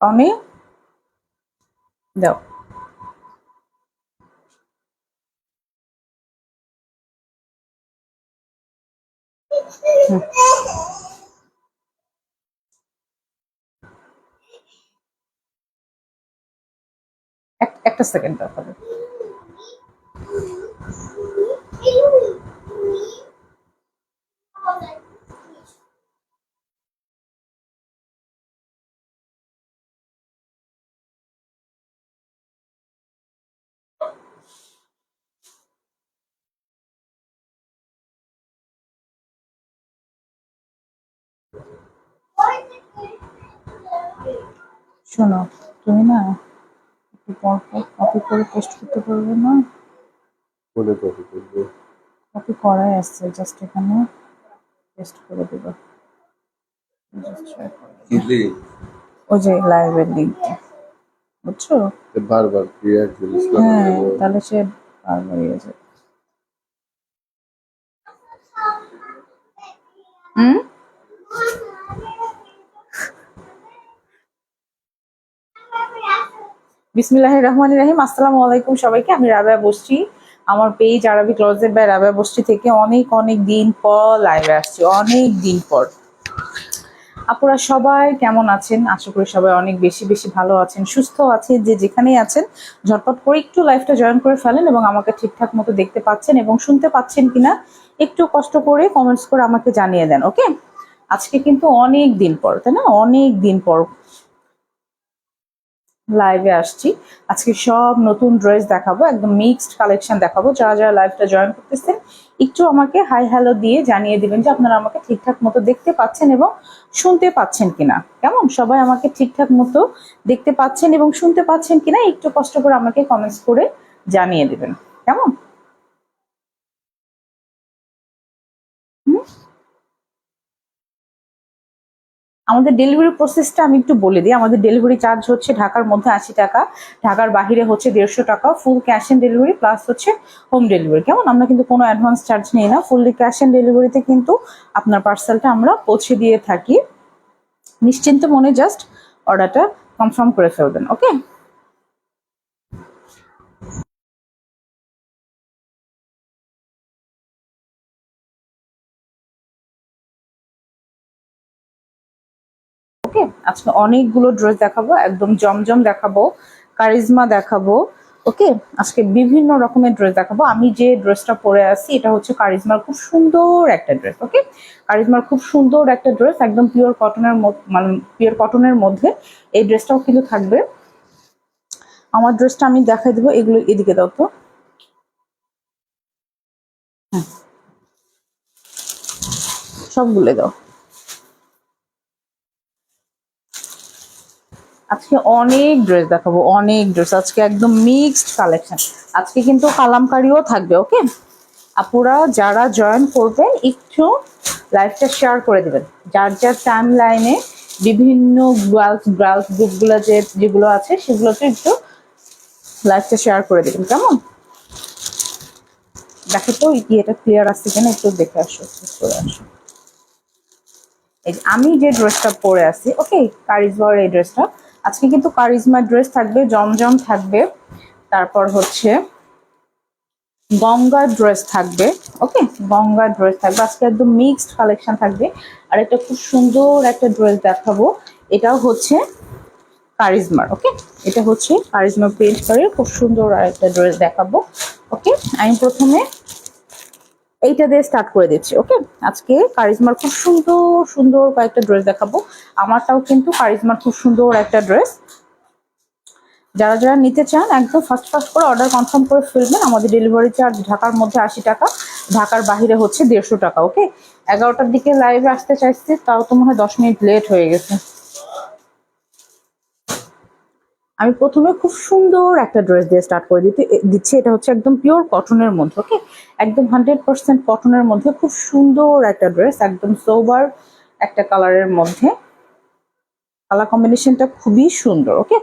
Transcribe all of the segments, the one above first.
অনে দাও। একটা সেকেন্ড দাও হবে। শোনো, তুমি না একটু পর পর কপি করে পেস্ট করতে পারবে না? কোনে কপি করবো? কপি করাই আসছে, জাস্ট এখানে পেস্ট করে দেবো। ওই যে লাইভের লিঙ্কটা, বুঝছো? বারবার কি এক জিনিস হ্যাঁ, তাহলে সে বারবার ইয়ে যাবে। বিসমিল্লাহির রহমানির রহিম। আসসালামু আলাইকুম সবাইকে, আমি রাবেয়া বসছি। আমার পেজ আরবি ক্লোজেট বাই রাবেয়া বসছি থেকে অনেক দিন পর লাইভে আসছি, অনেক দিন পর। আপুরা সবাই কেমন আছেন? আশা করি সবাই অনেক বেশি বেশি ভালো আছেন, সুস্থ আছেন। যে যেখানেই আছেন ঝটপট করে একটু লাইভটা জয়েন করে ফেলেন এবং আমাকে ঠিকঠাক মতো দেখতে পাচ্ছেন এবং শুনতে পাচ্ছেন কিনা একটু কষ্ট করে কমেন্টস করে আমাকে জানিয়ে দেন, ওকে? আজকে কিন্তু অনেক দিন পর, তাই না? অনেক দিন পর লাইভে আসছি। আজকে সব নতুন ড্রেস দেখাবো, একদম মিক্সড কালেকশন দেখাবো। যারা যারা লাইভটা জয়েন করতেছেন একটু আমাকে হাই হ্যালো দিয়ে জানিয়ে দিবেন যে আপনারা আমাকে ঠিকঠাক মতো দেখতে পাচ্ছেন এবং শুনতে পাচ্ছেন কিনা। কেমন সবাই আমাকে ঠিকঠাক মতো দেখতে পাচ্ছেন এবং শুনতে পাচ্ছেন কিনা একটু কষ্ট করে আমাকে কমেন্টস করে জানিয়ে দিবেন, কেমন? আমাদের ডেলিভারি প্রসেসটা আমি একটু বলে দিই। আমাদের ডেলিভারি চার্জ হচ্ছে ঢাকার মধ্যে ৮০ টাকা, ঢাকার বাহিরে হচ্ছে ১৫০ টাকা, ফুল ক্যাশ অন ডেলিভারি প্লাস হচ্ছে হোম ডেলিভারি। কেমন? আমরা কিন্তু কোনো অ্যাডভান্স চার্জ নিই না, ফুললি ক্যাশ অন ডেলিভারিতে কিন্তু আপনার পার্সেলটা আমরা পৌঁছে দিয়ে থাকি। নিশ্চিন্ত মনে জাস্ট অর্ডারটা কনফার্ম করে ফেলবেন, ওকে? ওকে, আজকে অনেকগুলো ড্রেস দেখাবো, একদম জমজম দেখাবো, কারিজমা দেখাবো। ওকে, আজকে বিভিন্ন রকমের ড্রেস দেখাবো। আমি যে ড্রেসটা পরে আছি এটা হচ্ছে কারিজমার খুব সুন্দর একটা ড্রেস, ওকে? কারিজমার খুব সুন্দর একটা ড্রেস, একদম পিওর কটনের মানে পিওর কটনের মধ্যে এই ড্রেসটাও কিন্তু থাকবে। আমার ড্রেসটা আমি দেখাই দেবো, এগুলো এদিকে দাও তো। সবগুলো দাও। আজকে অনেক ড্রেস দেখাবো, অনেক ড্রেস, আজকে একদম মিক্সড কালেকশন। আজকে কিন্তু কালামকারিও থাকবে, ওকে? আপুরা যারা জয়েন করবেন একটু লাইভটা শেয়ার করে দেবেন, যার যার টাইম লাইনে বিভিন্ন গার্লস গ্রুপগুলো যেগুলো আছে সেগুলোতে একটু লাইভটা শেয়ার করে দেবেন, কেমন? দেখো তো এটা ক্লিয়ার আসছে কিনা, একটু দেখে আসো, করে আসো। এই আমি যে ড্রেসটা পরে আছি, ওকে, কারিজমার এই ড্রেসটা। আজকে কিন্তু কারিজমার ড্রেস থাকবে, জমজম থাকবে, তারপর হচ্ছে গঙ্গা ড্রেস থাকবে, ওকে? গঙ্গা ড্রেস থাকবে, আজকে একদম মিক্সড কালেকশন থাকবে। আর এটা খুব সুন্দর একটা ড্রেস দেখাবো, এটাও হচ্ছে কারিজমার, ওকে? এটা হচ্ছে কারিজমা প্রিন্ট করে খুব সুন্দর আর একটা ড্রেস দেখাবো, ওকে? আমি প্রথমে এইটা দিয়ে স্টার্ট করে দিচ্ছি, ওকে? আজকে কারিজমার খুব সুন্দর সুন্দর কয়েকটা ড্রেস দেখাবো। আমারটাও কিন্তু কারিজমার খুব সুন্দর একটা ড্রেস। যারা যারা নিতে চান একদম ফার্স্ট করে অর্ডার কনফার্ম করে ফেলবেন। আমাদের ডেলিভারি চার্জ ঢাকার মধ্যে ৮০ টাকা, ঢাকার বাহিরে হচ্ছে ১৫০ টাকা, ওকে? ১১টার দিকে লাইভে আসতে চাইছি, তাও তো মনে হয় ১০ মিনিট লেট হয়ে গেছে। আমি প্রথমে খুব সুন্দর একটা ড্রেস দিয়ে স্টার্ট করে দিচ্ছি। এটা হচ্ছে একদম পিওর কটনের মধ্যে, ওকে? একদম 100% কটনের মধ্যে খুব সুন্দর একটা ড্রেস, একদম সোবার একটা কালারের মধ্যে। কালার কম্বিনেশনটা খুবই সুন্দর, ওকে?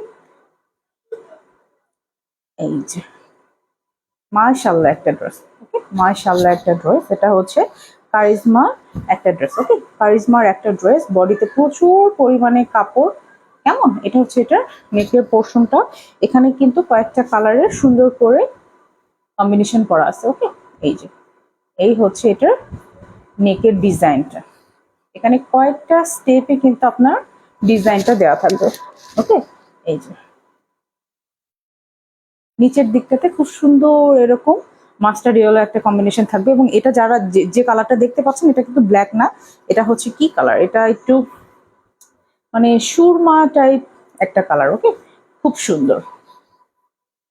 এই যে মাশাআল্লাহ একটা ড্রেস, ওকে? মাশাআল্লাহ একটা ড্রেস, এটা হচ্ছে কারিজমা একটা ড্রেস, ওকে? কারিজমার একটা ড্রেস, বডিতে প্রচুর পরিমাণে কাপড়, কেমন, এটা হচ্ছে এটা নেকের পোর্শনটা। এখানে কিন্তু কয়েকটা কালারের সুন্দর করে কম্বিনেশন করা আছে। ওকে, এই যে এই হচ্ছে এটার নেকের ডিজাইনটা। এখানে কয়েকটা স্টেপে কিন্তু আপনার ডিজাইনটা দেওয়া থাকবে। ওকে, এই যে নিচের দিকটাতে খুব সুন্দর এরকম মাস্টার্ড ইয়েলো একটা কম্বিনেশন থাকবে। এবং এটা যারা যে কালারটা দেখতে পাচ্ছেন, এটা কিন্তু ব্ল্যাক না, এটা হচ্ছে কি কালার, এটা একটু মানে সুরমা টাইপ একটা কালার। ওকে, খুব সুন্দর।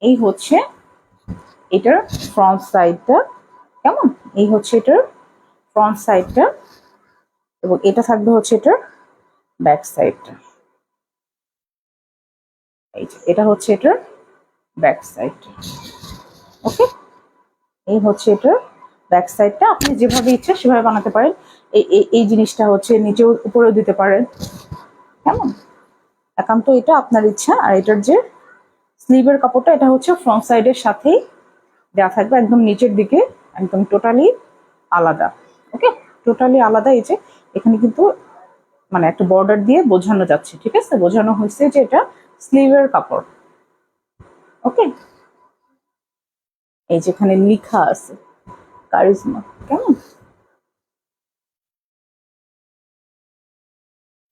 এই হচ্ছে এটার ফ্রন্ট সাইডটা। কেমন, এই হচ্ছে এটার ফ্রন্ট সাইডটা, এবং এটা থাকবে হচ্ছে এটার ব্যাক সাইডটা। এই যে এটা হচ্ছে এটার ব্যাক সাইডটা। ওকে, এই হচ্ছে এটার ব্যাক সাইডটা। আপনি যেভাবে ইচ্ছা সেভাবে বানাতে পারেন। এই জিনিসটা হচ্ছে নিচেও উপরেও দিতে পারেন। কেমন, একান্ত এটা আপনার ইচ্ছা। আর এটার যে স্লিভের কাপড়টা, এটা হচ্ছে ফ্রন্ট সাইডের সাথেই দেওয়া থাকবে, একদম নিচের দিকে, একদম টোটালি আলাদা। ওকে, টোটালি আলাদা। এই যে এখানে কিন্তু মানে একটা বর্ডার দিয়ে বোঝানো যাচ্ছে, ঠিক আছে, বোঝানো হয়েছে যে এটা স্লিভের কাপড়। ওকে, এই যেখানে লেখা আছে কারিজমা। কেমন,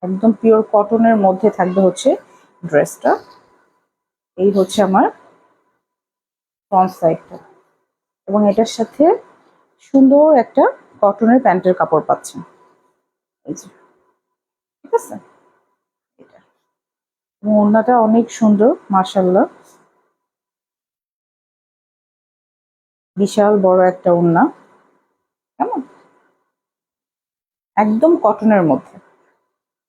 একদম পিওর কটনের মধ্যে থাকবে হচ্ছে ড্রেসটা। এই হচ্ছে আমার ফ্রন্ট সাইডটা, এবং এটার সাথে সুন্দর একটা কটনের প্যান্টের কাপড় পাচ্ছেন। এই যে, ঠিক আছে, এটা এবং ওড়নাটা অনেক সুন্দর, মাশাআল্লাহ, বিশাল বড় একটা ওড়না। কেমন, একদম কটনের মধ্যে,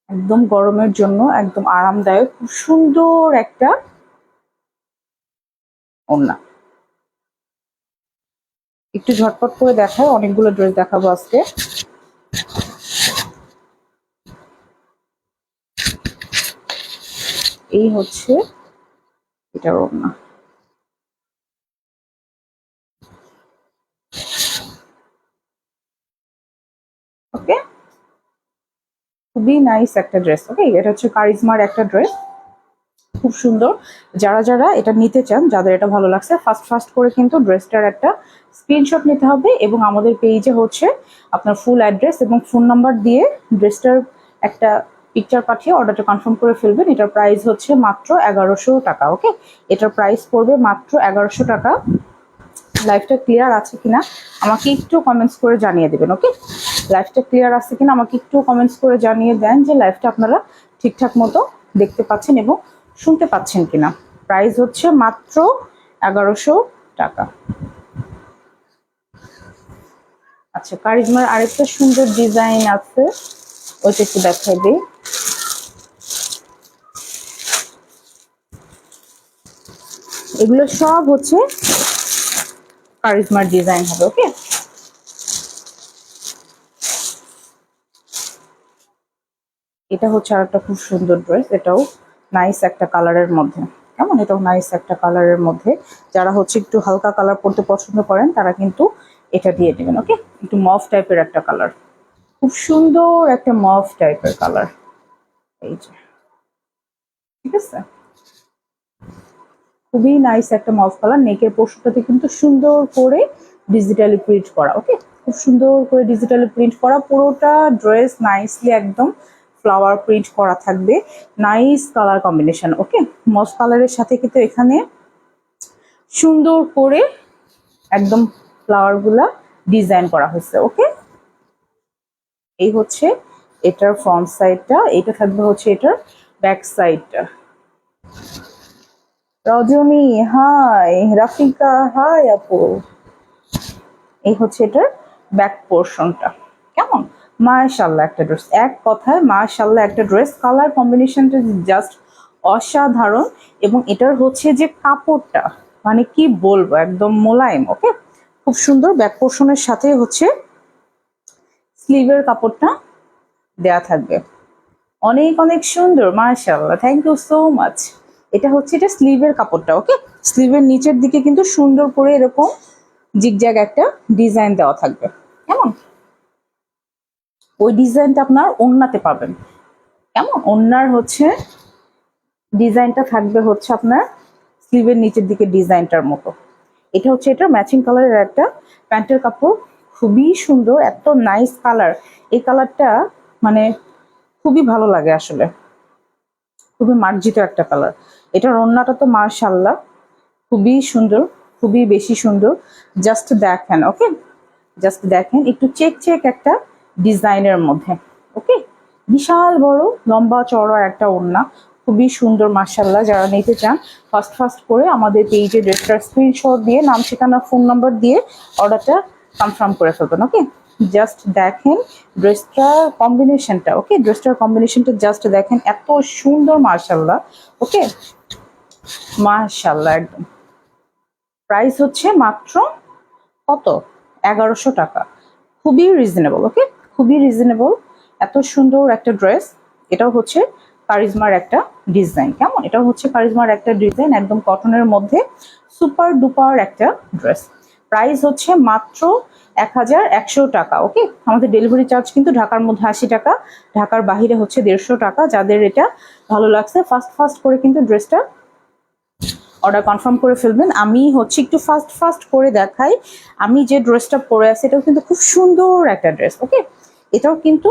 একদম গরমের জন্য একদম আরামদায়ক, খুব সুন্দর একটা ওড়না। একটু ঝটপট করে দেখায়, অনেকগুলো ড্রেস দেখাবো আজকে। এই হচ্ছে এটার ওড়না। ওকে, খুবই নাইস একটা ড্রেস। ওকে, এটা হচ্ছে কারিজমার একটা ড্রেস, খুব সুন্দর। যারা যারা এটা নিতে চান, যাদের এটা ভালো লাগছে, ফার্স্ট ফার্স্ট করে কিন্তু ড্রেসটার একটা স্ক্রিনশট নিতে হবে, এবং আমাদের পেজে হচ্ছে আপনার ফুল অ্যাড্রেস এবং ফোন নাম্বার দিয়ে ড্রেসটার একটা পিকচার পাঠিয়ে অর্ডারটা কনফার্ম করে ফেলবেন। এটার প্রাইস হচ্ছে মাত্র 1100 টাকা। ওকে, এটার প্রাইস পড়বে মাত্র 1100 টাকা। লাইফটা ক্লিয়ার আছে কিনা আমাকে একটু কমেন্টস করে জানিয়ে দেবেন। ওকে, লাইফটা ক্লিয়ার আছে কিনা আমাকে একটু কমেন্টস করে জানিয়ে দেন যে লাইফটা আপনারা ঠিকঠাক মতো দেখতে পাচ্ছেন এবং শুনতে পাচ্ছেন কিনা। প্রাইস হচ্ছে মাত্র 1100 টাকা। আচ্ছা, কারিজমার আরেকটা সুন্দর ডিজাইন আছে, ওইটা একটু দেখাই দিই। এগুলো সব হচ্ছে কারিজমার ডিজাইন হবে। ওকে, এটা হচ্ছে আর একটা খুব সুন্দর ড্রেস, এটাও নাইস একটা কালারের মধ্যে। কেমন, এটাও নাইস একটা কালারের মধ্যে। যারা হচ্ছে একটু হালকা কালার পরতে পছন্দ করেন, তারা কিন্তু এটা দিয়ে দেবেন। ওকে, একটু মফ টাইপের একটা কালার, খুব সুন্দর একটা মফ টাইপের কালার। এই যে, ঠিক আছে, খুবই নাইস একটা মফ কালার। নেকের পোর্শনটাতে কিন্তু সুন্দর করে ডিজিটালি প্রিন্ট করা। ওকে, খুব সুন্দর করে ডিজিটালি প্রিন্ট করা, পুরোটা ড্রেস নাইসলি একদম ফ্লাওয়ার প্রিন্ট করা থাকবে। Nice colour combination. ওকে, মফ কালারের সাথে কিন্তু এখানে সুন্দর করে একদম ফ্লাওয়ার গুলা ডিজাইন করা হয়েছে। ওকে, এই হচ্ছে এটার ফ্রন্ট সাইডটা, এটা থাকবে হচ্ছে এটার ব্যাক সাইডটা। রজনী হাই, রাফিকা হাই আপু। এই হচ্ছে এটার ব্যাক পোর্শনটা। কেমন, মাশাআল্লাহ একটা ড্রেস, এক কথায় মাশাআল্লাহ একটা ড্রেস। কালার কম্বিনেশনটা জাস্ট অসাধারণ, এবং এটার হচ্ছে যে কাপড়টা মানে কি বলবো, একদম মোলায়েম। ওকে, খুব সুন্দর। ব্যাক পোর্শনের সাথে হচ্ছে স্লিভের কাপড়টা দেয়া থাকবে, অনেক অনেক সুন্দর, মাশাআল্লাহ, থ্যাংক ইউ সো মাচ। এটা হচ্ছে এটা স্লিভের কাপড়টা। ওকে, স্লিভের নিচের দিকে কিন্তু সুন্দর করে এরকম জিগজ্যাগ একটা ডিজাইন দেওয়া থাকবে। কেমন, ওই ডিজাইনটা আপনার ওড়নাতে পাবেন। কেমন, ওড়নার হচ্ছে ডিজাইনটা থাকবে হচ্ছে আপনার স্লিভের নিচের দিকে ডিজাইনটার মতো। এটা হচ্ছে এটা ম্যাচিং কালারের একটা প্যান্টের কাপড়, খুবই সুন্দর, এত নাইস কালার। এই কালারটা মানে খুবই ভালো লাগে আসলে, খুবই মার্জিত একটা কালার। এটার ওড়নাটা তো মাশাআল্লাহ খুবই সুন্দর, খুবই বেশি সুন্দর। জাস্ট দেখেন, ওকে, জাস্ট দেখেন, একটু চেক চেক একটা ডিজাইনের মধ্যে, ওকে। বিশাল বড় লম্বা চওড়া একটা ওড়না, খুবই সুন্দর মাশাআল্লাহ। যারা নিতে চান ফার্স্ট ফার্স্ট করে আমাদের পেজে ড্রেসটার স্ক্রিনশট দিয়ে নাম ঠিকানা ফোন নাম্বার দিয়ে অর্ডারটা কনফার্ম করে ফেলবেন, ওকে। জাস্ট দেখেন ড্রেসটার কম্বিনেশনটা, ওকে, ড্রেসটার কম্বিনেশনটা জাস্ট দেখেন, এত সুন্দর মাশাআল্লাহ, ওকে, মাশাআল্লাহ একদম। প্রাইস হচ্ছে মাত্র কত, 1100 টাকা, খুবই রিজনেবল, ওকে, খুবই রিজনেবল। এত সুন্দর একটা ড্রেস। এটাও হচ্ছে কারিজমার একটা ডিজাইন, কেমন, এটাও হচ্ছে কারিজমার একটা ডিজাইন, একদম কটনের মধ্যে সুপার ডুপার একটা ড্রেস। প্রাইস হচ্ছে মাত্র 1100 টাকা, ওকে। আমাদের ডেলিভারি চার্জ কিন্তু ঢাকার মধ্যে 80 টাকা, ঢাকার বাহিরে হচ্ছে 150 টাকা। যাদের এটা ভালো লাগছে ফার্স্ট ফার্স্ট করে কিন্তু ড্রেসটা অর্ডার কনফার্ম করে ফেলবেন। আমি হচ্ছে একটু ফাস্ট ফাস্ট করে দেখাই। আমি যে ড্রেসটা পরে আছি এটাও কিন্তু খুব সুন্দর একটা ড্রেস, ওকে। এটাও কিন্তু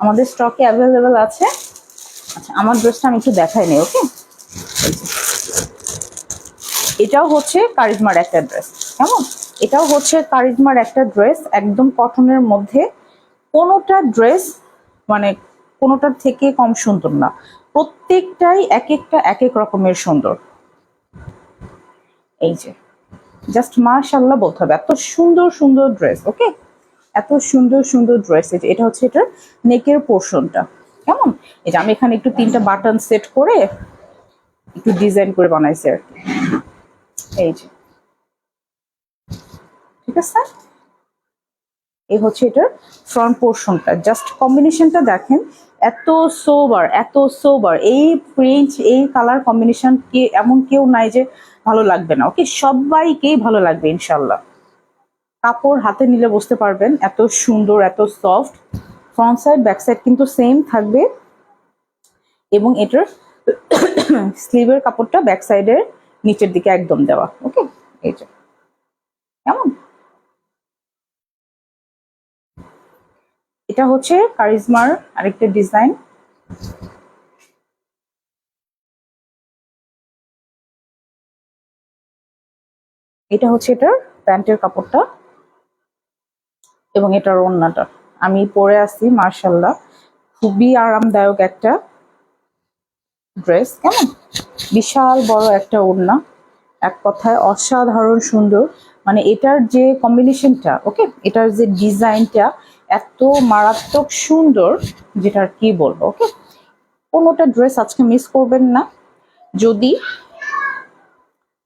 আমাদের স্টকে অ্যাভেলেবেল আছে। আচ্ছা, আমার ড্রেসটা আমি একটু দেখাই নেই, ওকে। এটাও হচ্ছে কারিজমার একটা ড্রেস, কেমন, এটাও হচ্ছে কারিজমার একটা ড্রেস, একদম কটনের মধ্যে। কোনোটা ড্রেস মানে কোনোটার থেকে কম সুন্দর না, প্রত্যেকটাই এক একটা এক এক রকমের সুন্দর। এই যে জাস্ট মাশাআল্লাহ বলতে হবে, এত সুন্দর সুন্দর ড্রেস, ওকে, এত সুন্দর সুন্দর ড্রেস। এটা হচ্ছে এটার নেকের পোর্শনটা, কেমন, এই যে আমি এখানে একটু 3টা বাটন সেট করে একটু ডিজাইন করে বানাইছি আর কি, এই যে, ঠিক আছে। এই হচ্ছে এটার ফ্রন্ট পোর্শনটা, জাস্ট কম্বিনেশনটা দেখেন, এত সোবার, এত সোবার। এই প্রিন্ট, এই কালার কম্বিনেশন কে এমন কেউ নাই যে ভালো লাগবে না, ওকে, সবাইকেই ভালো লাগবে ইনশাল্লাহ। কাপড় হাতে নিলে বুঝতে পারবেন এত সুন্দর, এত soft. Front side back side কিন্তু সেম থাকবে, এবং এটার স্লিভের কাপড়টা ব্যাক সাইডের নিচের দিকে একদম দেওয়া, ওকে। এই যে, কেমন, এটা হচ্ছে কারিজমার আরেকটা ডিজাইন। এটা হচ্ছে এটার প্যান্টের কাপড়টা এবং এটার ওড়নাটা। আমি পরে আছি মাশাআল্লাহ, খুবই আরামদায়ক একটা ড্রেস, কেমন, বিশাল বড় একটা ওড়না, এক কথায় অসাধারণ সুন্দর। মানে এটার যে কম্বিনেশনটা, ওকে, এটার যে ডিজাইনটা এত মারাত্মক সুন্দর, যেটার কি বলবো, ওকে। কোনোটা ড্রেস আজকে মিস করবেন না। যদি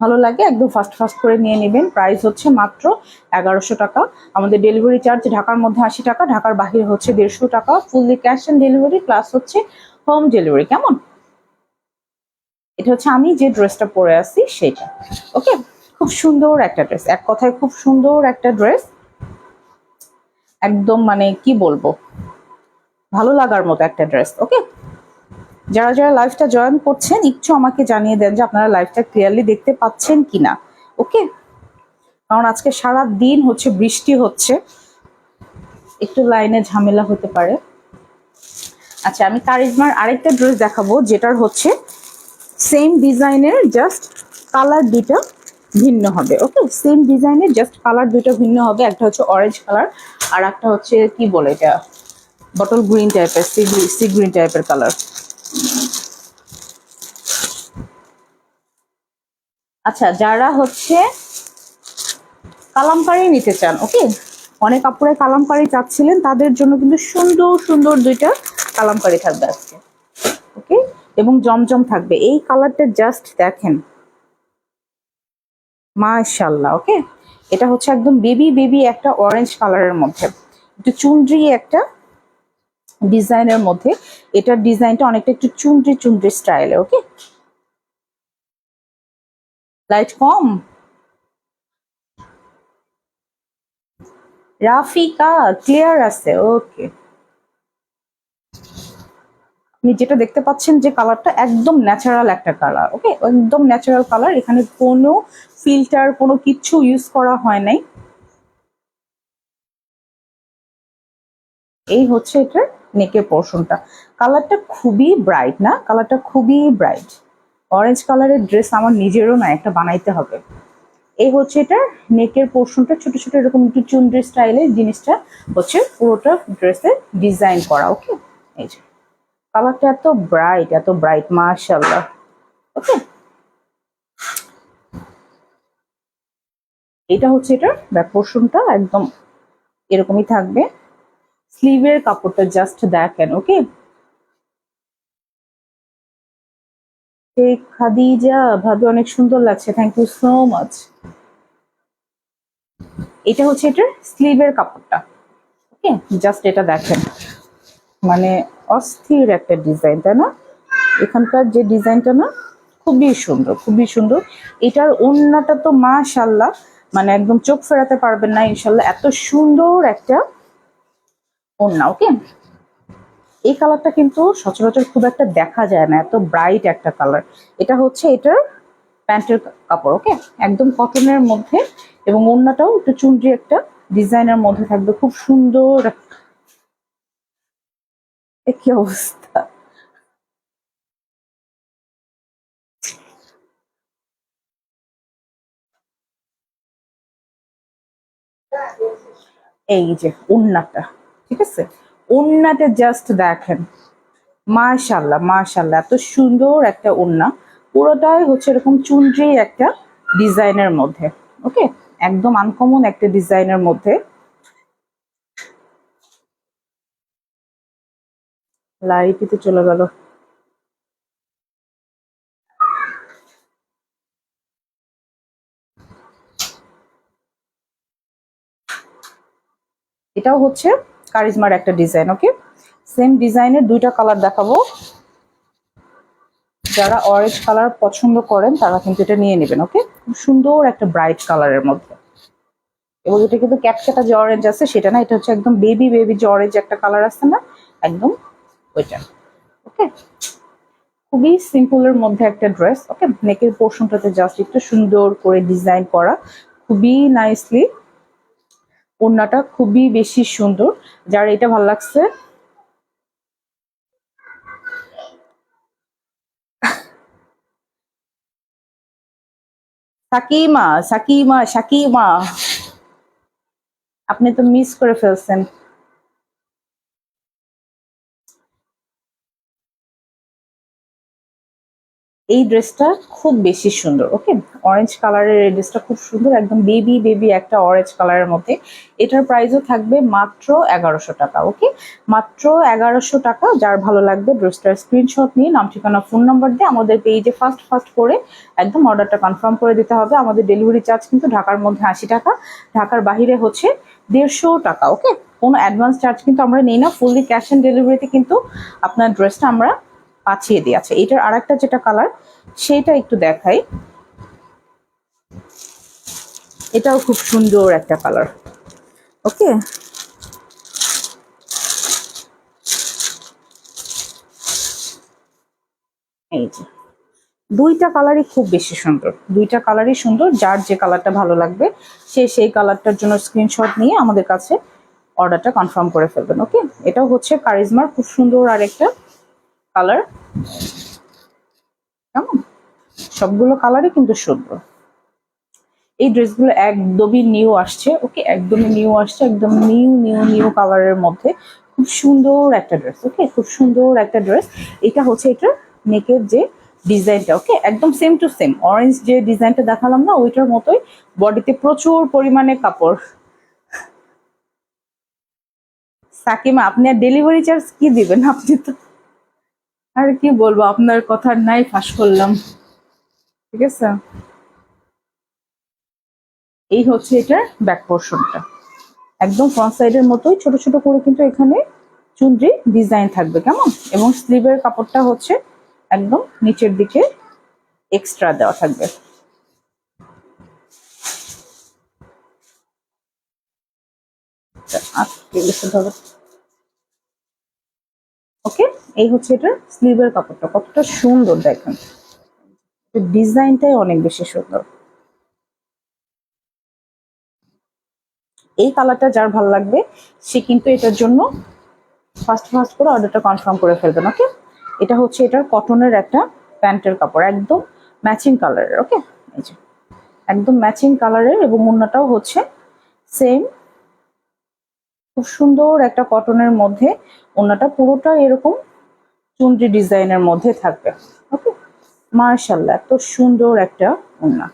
ভালো লাগে একদম ফাস্ট ফাস্ট করে নিয়ে নেবেন। প্রাইস হচ্ছে মাত্র 1100 টাকা। আমাদের ডেলিভারি চার্জ ঢাকার মধ্যে 80 টাকা, ঢাকার বাহিরে হচ্ছে 150 টাকা, fully cash on delivery plus হচ্ছে হোম ডেলিভারি, কেমন। এটা হচ্ছে আমি যে ড্রেসটা পরে আছি সেটা, ওকে। খুব সুন্দর একটা ড্রেস, এক কথায় খুব সুন্দর একটা ড্রেস, একদম মানে কি বলবো, ভালো লাগার মতো একটা ড্রেস, ওকে। যারা যারা লাইভটা জয়েন করছেন একটু আমাকে জানিয়ে দেন যে আপনারা লাইভটা ক্লিয়ারলি দেখতে পাচ্ছেন কিনা, ওকে। কারণ আজকে সারা দিন হচ্ছে বৃষ্টি হচ্ছে, একটু লাইনে ঝামেলা হতে পারে। আচ্ছা, আমি কারিজমার আরেকটা ড্রেস দেখাবো, যেটার হচ্ছে সেম ডিজাইনের জাস্ট কালার দুইটা ভিন্ন হবে, ওকে। সেম ডিজাইনের জাস্ট কালার দুইটা ভিন্ন হবে, একটা হচ্ছে অরেঞ্জ কালার আর একটা হচ্ছে কি বলে এটা, বটল গ্রিন টাইপের, সি গ্রিন টাইপের কালার। আচ্ছা, যারা হচ্ছে কালামকারি নিতে চান, ওকে, অনেক আপুরে কালামকারি চাচ্ছিলেন, তাদের জন্য কিন্তু সুন্দর সুন্দর দুইটা কালামকারি থাকবে আজকে, ওকে, এবং জমজম থাকবে। এই কালারটা জাস্ট দেখেন মাশাআল্লাহ, ওকে। এটা হচ্ছে একদম বেবি বেবি একটা অরেঞ্জ কালারের মধ্যে, একটু চুনরি একটা ডিজাইনের মধ্যে। এটার ডিজাইনটা অনেকটা একটু চুনরি চুনরি স্টাইলে, ওকে। লাইট কম, রাফিকা ক্লিয়ার আছে, ওকে। আপনি যেটা দেখতে পাচ্ছেন যে কালারটা একদম ন্যাচারাল একটা কালার, ওকে, একদম ন্যাচারাল কালার। এখানে কোনো ফিল্টার কোনো কিচ্ছু ইউজ করা হয় নাই। এই হচ্ছে এটার নেকের পোর্শনটা। কালারটা খুবই ব্রাইট না, কালারটা খুবই ব্রাইট। অরেঞ্জ কালারের ড্রেস আমার নিজেরও না, একটা বানাইতে হবে। এই হচ্ছে এটার নেকের পোর্শনটা, ছোট ছোট এরকম একটু চুনরি স্টাইলে জিনিসটা হচ্ছে পুরোটা ড্রেসে ডিজাইন করা, ওকে। এই যে কালারটা এত ব্রাইট মাশাআল্লাহ, ওকে। এটা হচ্ছে এটার ব্যাক পোর্শনটা, একদম এরকমই থাকবে। স্লিভের কাপড়টা জাস্ট দেখেন, ওকে। খাদিজা ভাবি অনেক সুন্দর লাগছে, থ্যাংক ইউ সো মাচ। এটা হচ্ছে এটার স্লিভের কাপড়টা, ওকে। জাস্ট এটা দেখেন, মানে অস্থির একটা ডিজাইন, তাই না? এখানকার যে ডিজাইনটা না, খুবই সুন্দর, খুবই সুন্দর। এটার ওড়নাটা তো মাশাআল্লাহ, মানে একদম চোখ ফেরাতে পারবেন না ইনশাল্লাহ, এত সুন্দর একটা ওড়না, ওকে। এই কালারটা কিন্তু সচরাচর খুব একটা দেখা যায় না, এত ব্রাইট একটা কালার। এটা হচ্ছে এটার প্যান্টের কাপড়, ওকে, একদম কটনের মধ্যে, এবং ওড়নাটাও একটু চুনরি একটা ডিজাইনের মধ্যে থাকবে, খুব সুন্দর। কি অবস্থা! এই যে ওড়নাটা, ঠিক আছে, ওড়নাটা জাস্ট দেখেন, মাশাআল্লাহ মাশাআল্লাহ, এত সুন্দর একটা ওড়না। পুরোটাই হচ্ছে এরকম চুনরি একটা ডিজাইনের মধ্যে, ওকে, একদম আনকমন একটা ডিজাইনের মধ্যে। লাইটিতে চলে গেল। এটাও হচ্ছে কারিজমার একটা ডিজাইন, ওকে। সেম ডিজাইনের দুইটা কালার দেখাবো। যারা অরেঞ্জ কালার পছন্দ করেন তারা কিন্তু এটা নিয়ে নেবেন, ওকে। খুব সুন্দর একটা ব্রাইট কালারের মধ্যে, এবং এটা কিন্তু ক্যাটকাটা যে অরেঞ্জ আছে সেটা না, এটা হচ্ছে একদম বেবি বেবি যে অরেঞ্জ একটা কালার আছে না, একদম ওইটা, ওকে। খুবই সিম্পলের মধ্যে একটা ড্রেস, ওকে। নেকের পোর্শনটাতে জাস্ট একটু সুন্দর করে ডিজাইন করা, খুবই নাইসলি। ওড়নাটা খুবই বেশি সুন্দর, যার এটা ভালো লাগছে। সাকিমা, সাকিমা, সাকিমা, আপনি তো মিস করে ফেলছেন। এই ড্রেসটা খুব বেশি সুন্দর, ওকে। অরেঞ্জ কালারের এই ড্রেসটা খুব সুন্দর, একদম বেবি বেবি একটা অরেঞ্জ কালারের মধ্যে। এটার প্রাইসও থাকবে মাত্র 1100 টাকা, ওকে। মাত্র 1100 টাকা। যার ভালো লাগবে ড্রেসটার স্ক্রিনশট নিয়ে নাম ঠিকানা ফোন নাম্বার দিয়ে আমাদের পেজে ফার্স্ট ফার্স্ট করে একদম অর্ডারটা কনফার্ম করে দিতে হবে। আমাদের ডেলিভারি চার্জ কিন্তু ঢাকার মধ্যে 80 টাকা, ঢাকার বাহিরে হচ্ছে 150 টাকা, ওকে। কোনো অ্যাডভান্স চার্জ কিন্তু আমরা নেই না, ফুললি ক্যাশ অন ডেলিভারিতে কিন্তু আপনার ড্রেসটা আমরা পাঠিয়ে দিয়ে আছে। এটার আরেকটা যেটা কালার সেটা একটু দেখাই, এটাও খুব সুন্দর একটা কালার, ওকে। এই যে দুইটা কালারই খুব বেশি সুন্দর, দুইটা কালারই সুন্দর। যার যে কালারটা ভালো লাগবে সে সেই কালারটার জন্য স্ক্রিনশট নিয়ে আমাদের কাছে অর্ডারটা কনফার্ম করে ফেলবেন, ওকে। এটাও হচ্ছে কারিজমার খুব সুন্দর আরেকটা কালার, কেমন? সবগুলো কালারই কিন্তু সুন্দর। এই ড্রেসগুলো একদমই নিউ আসছে, ওকে, একদমই নিউ আসছে, একদম নিউ নিউ নিউ কালারের মধ্যে খুব সুন্দর একটা ড্রেস, ওকে, খুব সুন্দর একটা ড্রেস। এটা হচ্ছে এটার নেকের যে ডিজাইনটা, ওকে, একদম সেম টু সেম অরেঞ্জ যে ডিজাইনটা দেখালাম না ওইটার মতোই। বডিতে প্রচুর পরিমাণে কাপড়। সাকিমা, আপনি আর ডেলিভারি চার্জ কি দিবেন? আপনি তো, আর কি বলবো, আপনার কথার নাই ফাঁস করলাম, ঠিক আছে। এই হচ্ছে এটার ব্যাক পোর্শনটা, একদম ফ্রন্ট সাইডের মতোই ছোট ছোট করে কিন্তু এখানে চুনরি ডিজাইন থাকবে, কেমন? এবং স্লিভের কাপড়টা হচ্ছে একদম নিচের দিকে এক্সট্রা দেওয়া থাকবে। আজকে গেছে ধরো, ওকে, এই হচ্ছে এটার স্লিভের কাপড়টা, কতটা সুন্দর দেখেন, ডিজাইনটাই অনেক বেশি সুন্দর। এই কালারটা যার ভালো লাগবে সে কিন্তু এটার জন্য ফার্স্ট ফার্স্ট করে অর্ডারটা কনফার্ম করে ফেলবেন। ওকে, এটা হচ্ছে এটার কটনের একটা প্যান্টের কাপড়, একদম ম্যাচিং কালারের। ওকে, এই যে একদম ম্যাচিং কালারের, এবং ওড়নাটাও হচ্ছে সেম, খুব সুন্দর একটা কটনের মধ্যে। ওড়নাটা পুরোটা এরকম চুনরি ডিজাইনের মধ্যে থাকবে। ওকে, মার্শাল্লাহ, এত সুন্দর একটা ওড়না,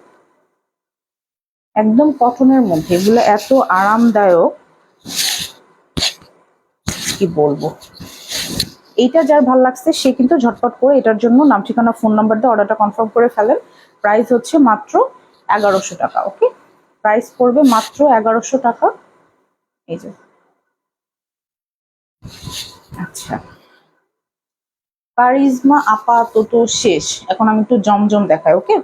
একদম কটনের মধ্যে, এগুলো এত আরামদায়ক কি বলবো। এইটা যার ভাল লাগছে সে কিন্তু ঝটপট করে এটার জন্য নাম ঠিকানা ফোন নাম্বার দিয়ে অর্ডারটা কনফার্ম করে ফেলেন। প্রাইস হচ্ছে মাত্র 1100 টাকা। ওকে, প্রাইস পড়বে মাত্র 1100 টাকা। এই যে, আচ্ছা, কারিজমা আপাতত শেষ, এখন আমি একটু জমজম দেখাই। ওকে,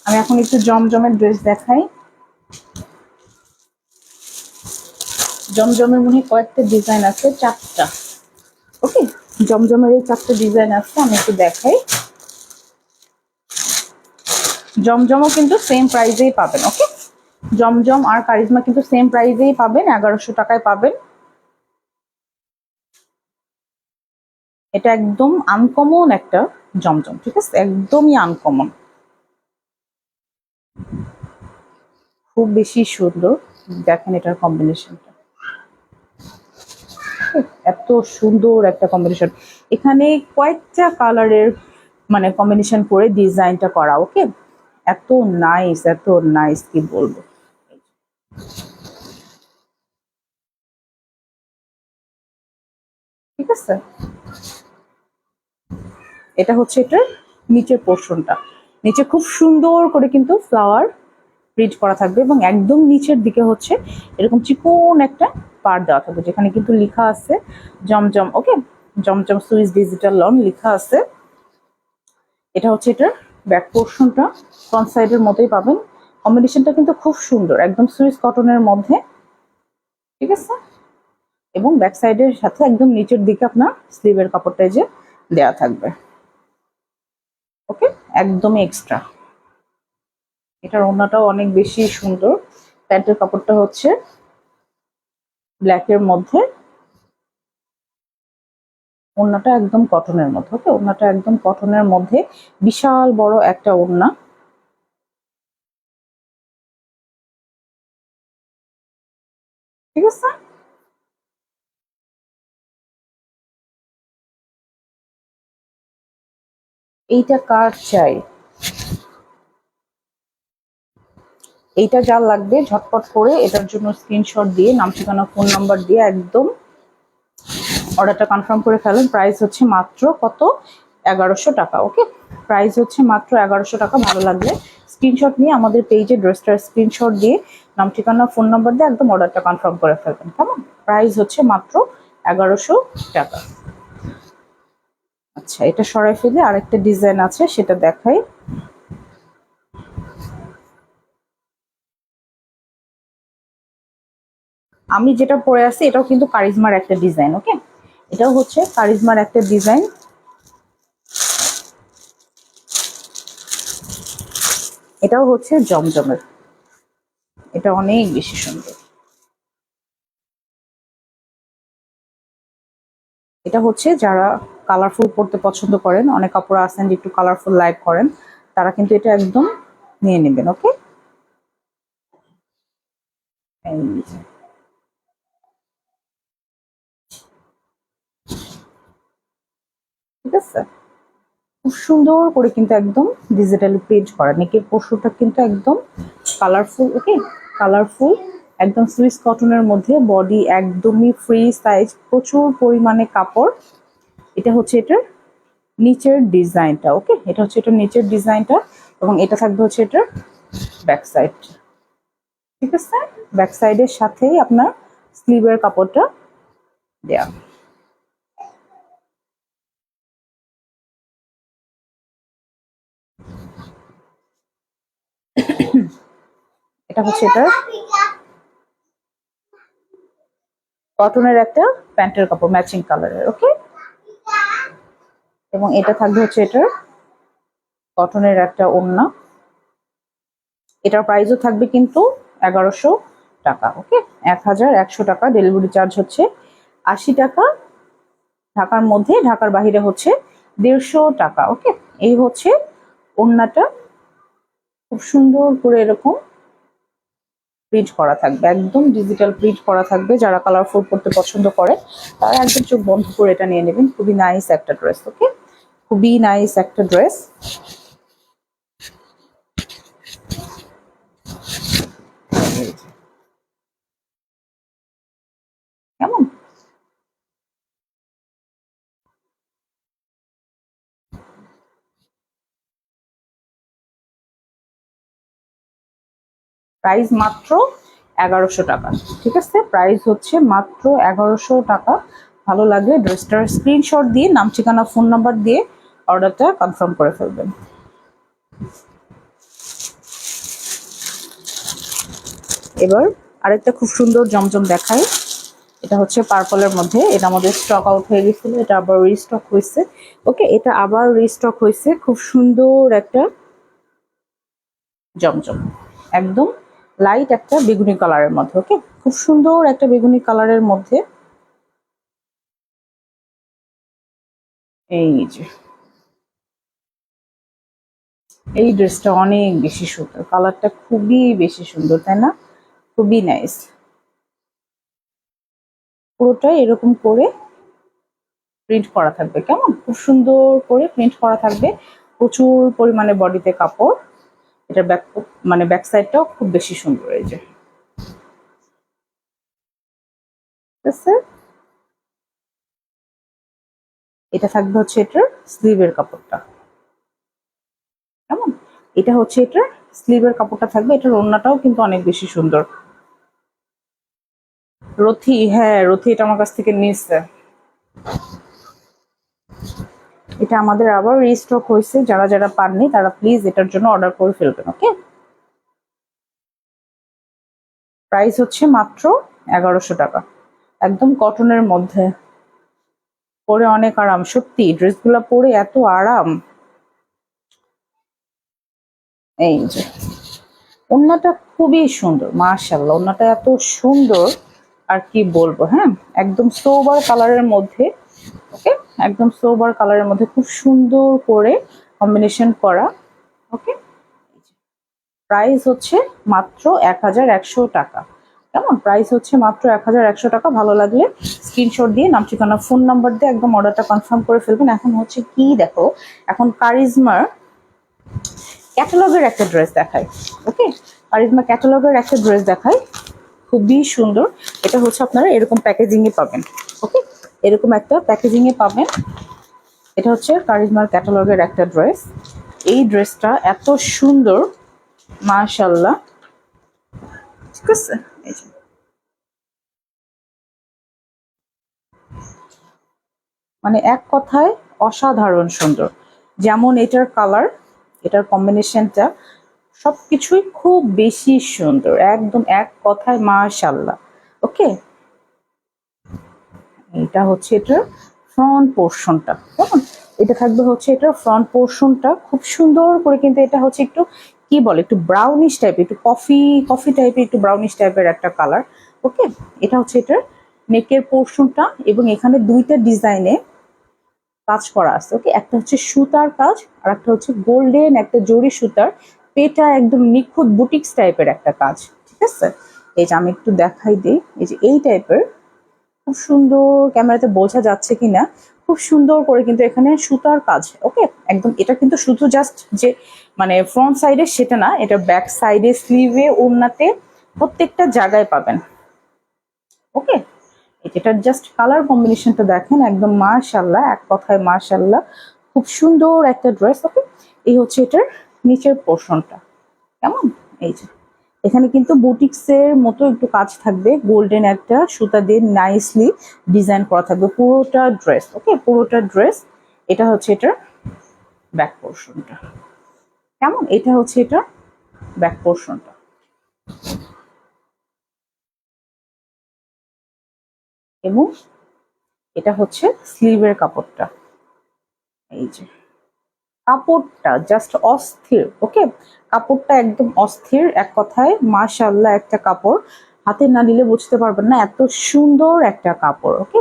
আমি এখন একটু জমজমের ড্রেস দেখাই। জমজমের মনে হয় কয়েকটা ডিজাইন আছে, 4টা। ওকে, জমজমের এই 4টা ডিজাইন আছে, আমি একটু দেখাই। জমজমও কিন্তু সেম প্রাইসেই পাবেন। ওকে, জমজম আর কারিজমা কিন্তু সেম প্রাইসেই পাবেন, 1100 টাকায় পাবেন। এটা একদম আনকমন একটা জমজম, ঠিক আছে, একদমই আনকমন, খুব বেশি সুন্দর। দেখেন এটার কম্বিনেশনটা, এত সুন্দর একটা কম্বিনেশন। এখানে কয়েকটা কালারের মানে কম্বিনেশন করে ডিজাইনটা করা। ওকে, এত নাইস, এত নাইস কি বলবো। ঠিক আছে, এটা হচ্ছে এটার নিচের পোর্শনটা, নিচে খুব সুন্দর করে কিন্তু ফ্লাওয়ার প্রিন্ট করা থাকবে, এবং একদম নিচের দিকে হচ্ছে এরকম চিকন একটা পার দেওয়া থাকবে, যেখানে কিন্তু লেখা আছে জমজম। ওকে, জমজম সুইস ডিজিটাল লন লেখা আছে। এটা হচ্ছে এটার ব্যাক পোর্শনটা, ফ্রন্ট সাইডের মতোই পাবেন। কম্বিনেশনটা কিন্তু খুব সুন্দর, একদম সুইস কটনের মধ্যে, ঠিক আছে, এবং ব্যাক সাইডের সাথে একদম নিচের দিকে আপনার স্লিভের কাপড়টা যে দেওয়া থাকবে। ওকে, একদমই এক্সট্রা। এটার ওড়নাটাও অনেক বেশি সুন্দর, প্যান্টের কাপড়টা হচ্ছে ব্ল্যাকের মধ্যে, ওড়নাটা একদম কটনের মধ্যে। ওকে, ওড়নাটা একদম কটনের মধ্যে, বিশাল বড় একটা ওড়না, ঠিক আছে। এইটা কার চাই, এইটা যার লাগবে ঝটপট করে এটার জন্য স্ক্রিনশট দিয়ে নাম ঠিকানা ফোন নাম্বার দিয়ে একদম অর্ডারটা কনফার্ম করে ফেলুন। প্রাইস হচ্ছে মাত্র কত, 1100 টাকা। ওকে, প্রাইস হচ্ছে মাত্র 1100 টাকা। ভালো লাগলে স্ক্রিনশট নিয়ে আমাদের পেজে ড্রেসটার স্ক্রিনশট দিয়ে নাম ঠিকানা ফোন নাম্বার দিয়ে একদম অর্ডারটা কনফার্ম করে ফেলবেন, কেমন। প্রাইস হচ্ছে মাত্র 1100 টাকা। আচ্ছা, এটা সরাই ফেলে আরেকটা ডিজাইন আছে, সেটা দেখাই। আমি যেটা পরে আছি এটাও কিন্তু কারিজমার একটা ডিজাইন। ওকে, এটাও হচ্ছে কারিজমার একটা ডিজাইন, এটাও হচ্ছে জমজমের, এটা অনেক বেশি সুন্দর। এটা হচ্ছে যারা কালারফুল পড়তে পছন্দ করেন, অনেক কাপড় আছেন যে একটু কালারফুল লাইক করেন, তারা কিন্তু এটা একদম নিয়ে নেবেন। ওকে, এই যে, ঠিক আছে, খুব সুন্দর করে কিন্তু একদম ডিজিটালি প্রিন্ট করা, নেকের পোর্শনটা কিন্তু একদম কালারফুল। ওকে, কালারফুল, একদম সুইস কটনের মধ্যে, বডি একদমই ফ্রি সাইজ, প্রচুর পরিমাণে কাপড়। এটা হচ্ছে এটার নিচের ডিজাইনটা। ওকে, এটা হচ্ছে এটার নিচের ডিজাইনটা, এবং এটা থাকবে হচ্ছে এটার ব্যাক সাইড, ঠিক আছে। ব্যাক সাইডের সাথেই আপনার স্লিভের কাপড়টা দেয়া। এটা হচ্ছে এটার কটনের একটা প্যান্টের কাপড় ম্যাচিং কালারের, ওকে। এবং এটা থাকবে হচ্ছে এটার কটনের একটা ওড়না, এটার প্রাইসও থাকবে কিন্তু 1100 টাকা, ওকে। 1100 টাকা। ডেলিভারি চার্জ হচ্ছে 80 টাকা ঢাকার মধ্যে, ঢাকার বাহিরে হচ্ছে 150 টাকা, ওকে। এই হচ্ছে ওড়নাটা, খুব সুন্দর করে এরকম প্রিন্ট করা থাকবে, একদম ডিজিটাল প্রিন্ট করা থাকবে। যারা কালারফুল পড়তে পছন্দ করে তারা একদম চোখ বন্ধ করে এটা নিয়ে নেবেন। খুবই নাইস একটা ড্রেস, ওকে। খুবই নাইস একটা ড্রেস। কেমন? প্রাইস মাত্র 1100 টাকা, ঠিক আছে। প্রাইস হচ্ছে মাত্র 1100 টাকা। ভালো লাগলে ড্রেসটার স্ক্রিনশট দিয়ে নাম ঠিকানা ফোন নাম্বার দিয়ে অর্ডারটা কনফার্ম করে ফেলবেন। এবার আরেকটা খুব সুন্দর জমজম দেখাই। এটা হচ্ছে পার্পলের মধ্যে, এটা আমাদের স্টক আউট হয়ে গেছিল, এটা আবার রিস্টক হয়েছে, ওকে। এটা আবার রিস্টক হয়েছে, খুব সুন্দর একটা জমজম, একদম লাইট একটা বেগুনি কালারের মধ্যে, ওকে। খুব সুন্দর একটা বেগুনি কালারের মধ্যে। এই যে এই ড্রেসটা অনেক বেশি সুন্দর, কালারটা খুবই বেশি সুন্দর, তাই না? খুবই নাইস। পুরোটাই এরকম করে প্রিন্ট করা থাকবে, কেমন? খুব সুন্দর করে প্রিন্ট করা থাকবে, প্রচুর পরিমাণে বডিতে কাপড়। এটা ব্যাক সাইডটাও খুব বেশি সুন্দর, এই যে, ঠিক আছে। এটা থাকবে হচ্ছে এটার স্লিভের কাপড়টা, কেমন? এটা হচ্ছে এটার স্লিভের কাপড়টা থাকবে। এটার ওড়নাটাও কিন্তু অনেক বেশি সুন্দর। রথি, হ্যাঁ রথি এটা আমার কাছ থেকে নিচ্ছে। এটা আমাদের আবার রিস্টক হয়েছে, যারা যারা পাননি তারা প্লিজ এটার জন্য অর্ডার করে ফেলবেন, ওকে। প্রাইস হচ্ছে মাত্র 1100 টাকা, একদম কটনের মধ্যে, পরে অনেক আরাম। সত্যি ড্রেসগুলো পরে এত আরাম। এই যে ওড়নাটা খুবই সুন্দর, মাশাআল্লাহ, ওড়নাটা এত সুন্দর আর কি বলবো। হ্যাঁ, একদম সোবার কালারের মধ্যে, ওকে। একদম সোবার কালারের মধ্যে খুব সুন্দর করে কম্বিনেশন করা, ওকে। প্রাইস হচ্ছে মাত্র 1100 টাকা, কেমন? প্রাইস হচ্ছে মাত্র 1100 টাকা। ভালো লাগলে স্ক্রিনশট দিয়ে নাম ঠিকানা ফোন নাম্বার দিয়ে একদম অর্ডারটা কনফার্ম করে ফেলবেন। এখন হচ্ছে কি দেখো, এখন কারিজমার ক্যাটালগের একটা ড্রেস দেখাই, ওকে। কারিজমা ক্যাটালগের একটা ড্রেস দেখাই, খুবই সুন্দর। এটা হচ্ছে আপনারা এরকম প্যাকেজিং এ পাবেন, ওকে। এরকম একটা প্যাকেজিং এ পাবেন। এটা হচ্ছে কারিজমার ক্যাটালগের একটা ড্রেস। এই ড্রেসটা এত সুন্দর, মাশাআল্লাহ, ঠিক আছে। এই যে মানে এক কথায় অসাধারণ সুন্দর। যেমন এটার কালার, এটার কম্বিনেশনটা, সবকিছুই খুব বেশি সুন্দর, একদম এক কথায় মাশাআল্লাহ, ওকে। এটা হচ্ছে এটার ফ্রন্ট পোর্শনটা, কেমন? এটা থাকবে হচ্ছে এটার ফ্রন্ট পোর্শনটা খুব সুন্দর করে, কিন্তু এটা হচ্ছে একটু কি বলে, একটু ব্রাউনিশ টাইপের, একটু কফি কফি টাইপের, একটু ব্রাউনিশ টাইপের একটা কালার, ওকে। এটা হচ্ছে এটার নেকের পোর্শনটা, এবং এখানে দুইটা ডিজাইনে কাজ করা আছে, ওকে। একটা হচ্ছে সুতার কাজ, আর একটা হচ্ছে গোল্ডেন একটা জরি সুতার পেটা, একদম নিখুঁত বুটিক্স টাইপের একটা কাজ, ঠিক আছে। এই যে আমি একটু দেখাই দিই, এই যে এই টাইপের খুব সুন্দর, ক্যামেরাতে বোঝা যাচ্ছে কিনা, খুব সুন্দর করে কিন্তু এখানে সুতার কাজ, ওকে। একদম এটা কিন্তু শুধু জাস্ট যে মানে ফ্রন্ট সাইডে সেটা না, এটা ব্যাক সাইডে, স্লিভে, ওড়নাতে, প্রত্যেকটা জায়গায় পাবেন, ওকে। এটার জাস্ট কালার কম্বিনেশনটা দেখেন, একদম মাশাআল্লাহ, এক কথায় মাশাআল্লাহ, খুব সুন্দর একটা ড্রেস, ওকে। এই হচ্ছে এটার নিচের পোর্শনটা, কেমন? এই যে এখানে কিন্তু বুটিক্সের মতো একটু কাজ থাকবে, গোল্ডেন একটা সুতা দিয়ে নাইসলি ডিজাইন করা থাকবে পুরোটা ড্রেস, ওকে। পুরোটা ড্রেস। এটা হচ্ছে এটার ব্যাক পোর্শনটা, কেমন? এটা হচ্ছে এটা ব্যাক পোর্শনটা। এবং এটা হচ্ছে স্লিভের কাপড়টা। এই যে কাপড়টা জাস্ট অস্থির। ওকে, কাপড়টা একদম অস্থির, এক কথায় মাশাআল্লাহ একটা কাপড়, হাতে না নিলে বুঝতে পারবেন না এত সুন্দর একটা কাপড়। ওকে,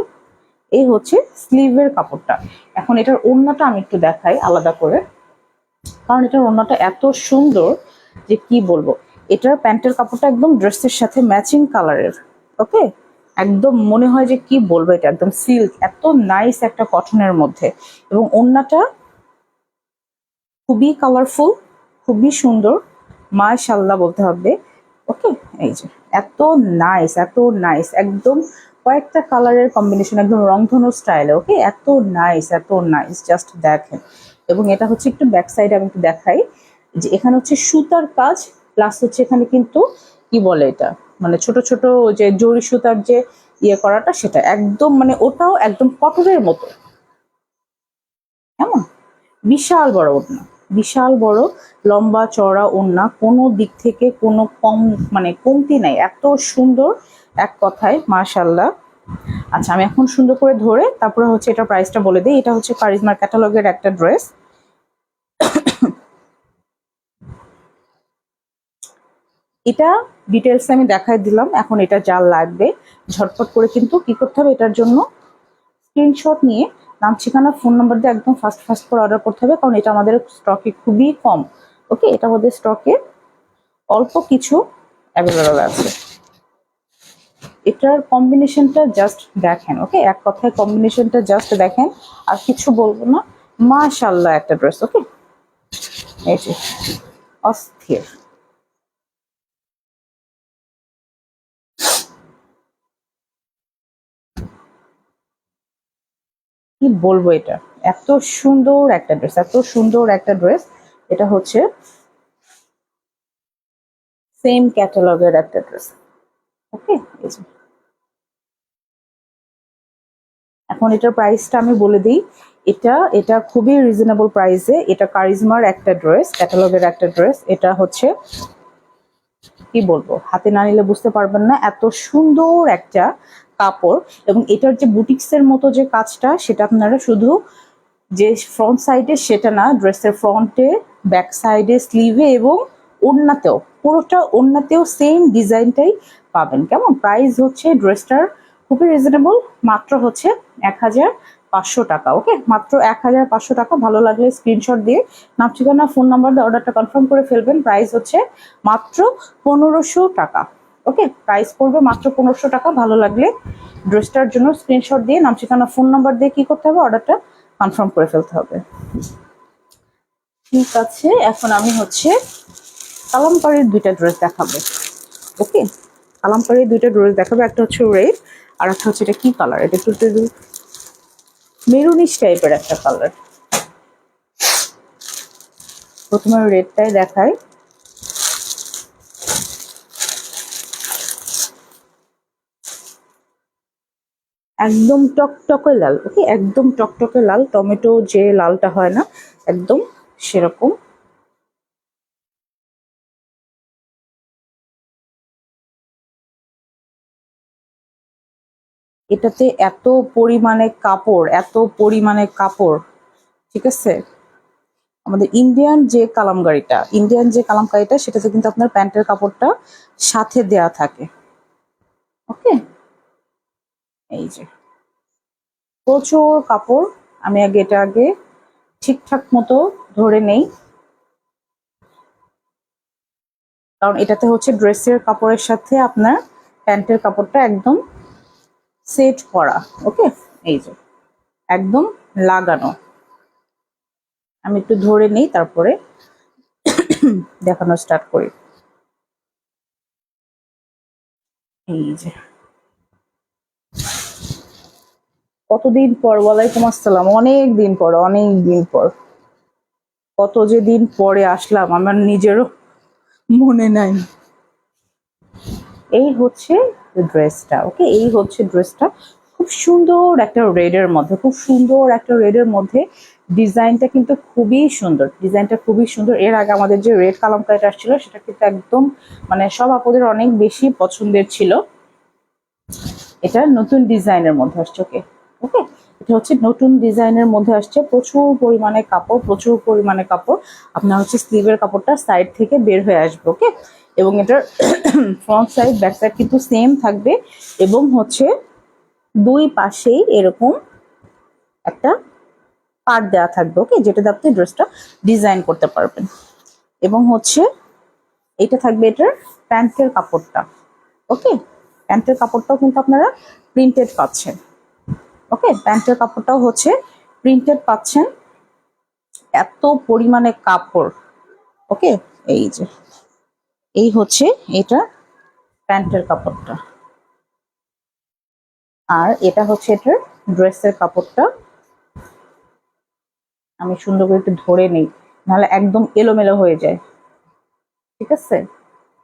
এই হচ্ছে স্লিভের কাপড়টা। এখন এটার ওড়নাটা আমি একটু দেখাই আলাদা করে, কারণ এটার ওড়নাটা এত সুন্দর যে কি বলবো। এটার প্যান্টের কাপড়টা একদম ড্রেসের সাথে ম্যাচিং কালারের। ওকে, একদম মনে হয় যে কি বলবো, এটা একদম সিল্ক, এত নাইস একটা কটনের মধ্যে। এবং ওড়নাটা খুবই কালারফুল, খুবই সুন্দর, মাশাআল্লাহ বলতে হবে। ওকে, এই যে এত নাইস, এত নাইস, একদম কয়েকটা কালারের কম্বিনেশন, একদম রংধনু স্টাইলে। ওকে, এত নাইস, এত নাইস, জাস্ট দেখেন। এবং এটা হচ্ছে একটু ব্যাক সাইড আমি একটু দেখাই, যে এখানে হচ্ছে সুতার কাজ, প্লাস হচ্ছে এখানে কিন্তু কি বলে এটা, মানে ছোট ছোট যে জরি সুতার যে ইয়ে করাটা, সেটা একদম মানে ওটাও একদম কটনের মতো। কেমন, বিশাল বড় ওড়না, বিশাল বড় লম্বা চওড়া ওড়না, কোনো দিক থেকে কোনো কম মানে কমতি নাই, এত সুন্দর, এক কথায় মাশাআল্লাহ। আচ্ছা, আমি এখন সুন্দর করে ধরে তারপরে হচ্ছে এটা প্রাইসটা বলে দিই। এটা হচ্ছে কারিজমার ক্যাটালগের একটা ড্রেস। এটা ডিটেলস আমি দেখাই দিলাম। এখন এটা যা লাগবে ঝটপট করে কিন্তু কি করতে হবে, এটার জন্য স্ক্রিনশট নিয়ে নাম ঠিকানা ফোন নাম্বার দিয়ে একদম ফাস্ট ফাস্ট করে অর্ডার করতে হবে, কারণ এটা আমাদের স্টকে খুবই কম। ওকে, এটা আমাদের স্টকে অল্প কিছু অ্যাভেলেবল আছে। এটার কম্বিনেশনটা জাস্ট দেখেন। ওকে, এক কথায় কম্বিনেশনটা জাস্ট দেখেন, আর কিছু বলবো না, মাশাআল্লাহ একটা ড্রেস। ওকে, এই যে অস্থির, কি বলবো, এটা এত সুন্দর একটা ড্রেস, এত সুন্দর একটা ড্রেস। এটা হচ্ছে সেম ক্যাটালগের একটা ড্রেস। ওকে, এই যে এখন এটার প্রাইসটা আমি বলে দিই। এটা এটা খুবই রিজনেবল প্রাইসে, এটা কারিজমার একটা ড্রেস, ক্যাটালগের একটা ড্রেস। এটা হচ্ছে কি বলবো, হাতে না নিলে বুঝতে পারবেন না, এত সুন্দর একটা কাপড়। এবং এটার যে বুটিক্সের মতো যে কাজটা, সেটা আপনারা শুধু যে ফ্রন্ট সাইডে সেটা না, ড্রেসের ফ্রন্টে, ব্যাক সাইডে, স্লিভে এবং ওড়নাতেও, পুরোটা ওড়নাতেও সেম ডিজাইনটাই পাবেন। কেমন, প্রাইস হচ্ছে ড্রেসটার খুবই রিজনেবল, মাত্র হচ্ছে 1500 টাকা। ওকে, মাত্র 1500 টাকা। ভালো লাগলে স্ক্রিনশট দিয়ে নাম ঠিকানা ফোন নাম্বার দিয়ে অর্ডারটা কনফার্ম করে ফেলবেন। প্রাইস হচ্ছে মাত্র 1500 টাকা। ওকে, প্রাইস পড়বে মাত্র 1500 টাকা। ভালো লাগলে ড্রেসটার জন্য স্ক্রিনশট দিয়ে নাম ঠিকানা ফোন নাম্বার দিয়ে কি করতে হবে, অর্ডারটা কনফার্ম করে ফেলতে হবে। ঠিক আছে, এখন আমি হচ্ছে কালামকারীর দুইটা ড্রেস দেখাবো। ওকে, কালামকারীর দুইটা ড্রেস দেখাবো, একটা হচ্ছে রেড আর একটা হচ্ছে, এটা কি কালার, এটা একটু মেরুনিশ টাইপের একটা কালার। প্রথমে রেডটাই দেখাই। একদম টকটকে লাল। ওকে, একদম টকটকে লাল, টমেটো যে লালটা হয় না, একদম সেরকম। এটাতে এত পরিমাণে কাপড়, এত পরিমাণে কাপড়। ঠিক আছে, আমাদের ইন্ডিয়ান যে কালামকারিটা সেটাতে কিন্তু আপনার প্যান্টের কাপড়টা সাথে দেয়া থাকে। ওকে, এই যে প্রচুর কাপড়। আমি আগে ঠিকঠাক মতো ধরে নেই, কারণ এটাতে হচ্ছে ড্রেসের কাপড়ের সাথে আপনার প্যান্টের কাপড়টা একদম সেট করা। ওকে, এই যে একদম লাগানো। আমি একটু ধরে নেই, তারপরে দেখানো স্টার্ট করি। এই যে কতদিন পর, ওয়ালাইকুম আসসালাম, অনেক দিন পর, অনেক দিন পর, কত যে দিন পরে আসলাম আমার নিজেরও মনে নাই। এই হচ্ছে ড্রেসটা। ওকে, এই হচ্ছে ড্রেসটা, খুব সুন্দর একটা রেডের মধ্যে, খুব সুন্দর একটা রেডের মধ্যে। ডিজাইনটা কিন্তু খুবই সুন্দর, ডিজাইনটা খুবই সুন্দর। এর আগে আমাদের যে রেড কালামকারিটা আসছিল সেটা কিন্তু একদম মানে সব আপুদের অনেক বেশি পছন্দের ছিল। এটা নতুন ডিজাইনের মধ্যে আসছে। ওকে ওকে, এটা হচ্ছে নতুন ডিজাইনের মধ্যে আসছে, প্রচুর পরিমাণে কাপড়, প্রচুর পরিমাণে কাপড়। আপনার হচ্ছে স্লিভের কাপড়টা সাইড থেকে বের হয়ে আসবে। ওকে, এবং এটার ফ্রন্ট সাইড ব্যাক সাইড কিন্তু সেম থাকবে, এবং হচ্ছে দুই পাশেই এরকম একটা পার্ট দেওয়া থাকবে। ওকে, যেটাতে আপনি ড্রেসটা ডিজাইন করতে পারবেন। এবং হচ্ছে এটা থাকবে এটার প্যান্টের কাপড়টা। ওকে, প্যান্টের কাপড়টাও কিন্তু আপনারা প্রিন্টেড পাচ্ছেন। ওকে, প্যান্টের কাপড়টাও হচ্ছে প্রিন্টেড পাচ্ছেন, এত পরিমাণে কাপড়। ওকে, এই যে এই হচ্ছে এটা প্যান্টের কাপড়টা, আর এটা হচ্ছে এটার ড্রেসের কাপড়টা। আমি সুন্দর করে একটু ধরে নেই, নাহলে একদম এলোমেলো হয়ে যায়। ঠিক আছে,